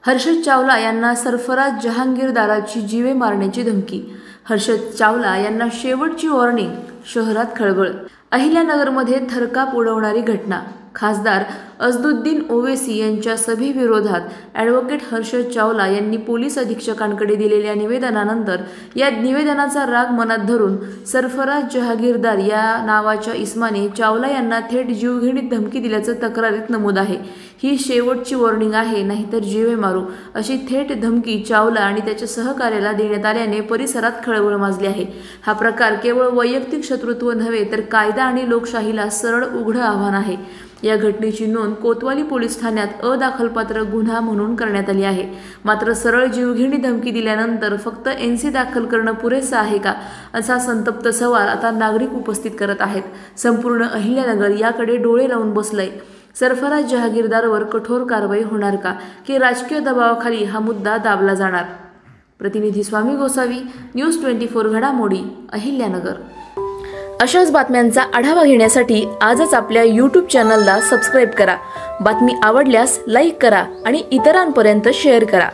हर्षद चावला यांना सरफराज जहांगीरदाराची जीवे मारण्याची धमकी। हर्षद चावला यांना शेवटची वॉर्निंग। शहरात खळबळ। अहिल्यानगरमध्ये थरकाप उडवणारी घटना। खासदार असदुद्दीन ओवैसी यांच्या सभेविरोधात ॲडव्होकेट हर्षद चावला यांनी पोलीस अधीक्षकांकडे दिलेल्या निवेदनानंतर या निवेदनाचा राग मनात धरून सरफराज जहांगीरदार या नावाच्या इसमाने चावला यांना थेट जीवघेणी धमकी दिल्याचं तक्रारीत नमूद आहे। ही शेवटची वॉर्निंग आहे, नाहीतर जीवे मारू, अशी थेट धमकी चावला आणि त्याच्या सहकार्याला देण्यात आल्याने परिसरात खळबळ माजली आहे। हा प्रकार केवळ वैयक्तिक शत्रुत्व नव्हे तर कायदा आणि लोकशाहीला सरळ उघडं आव्हान आहे। या घटनेची नोंद कोतवाली पोलीस ठाण्यात अदाखलपात्र गुन्हा म्हणून करण्यात आली आहे। मात्र सरळ जीवघेणी धमकी दिल्यानंतर फक्त एनसी दाखल करणं पुरेसं आहे का, असा संतप्त सवाल आता नागरिक उपस्थित करत आहेत। संपूर्ण अहिल्यानगर याकडे डोळे लावून बसलंय। सरफराज जहांगीरदारवर कठोर कारवाई होणार का, की राजकीय दबावाखाली हा मुद्दा दाबला जाणार? प्रतिनिधी स्वामी गोसावी, न्यूज 24 घडामोडी, अहिल्यानगर। अशाच बातम्यांचा आढावा घेण्यासाठी आजच आपल्या YouTube चॅनलला सबस्क्राईब करा। बातमी आवडल्यास लाईक करा आणि इतरांपर्यंत शेअर करा।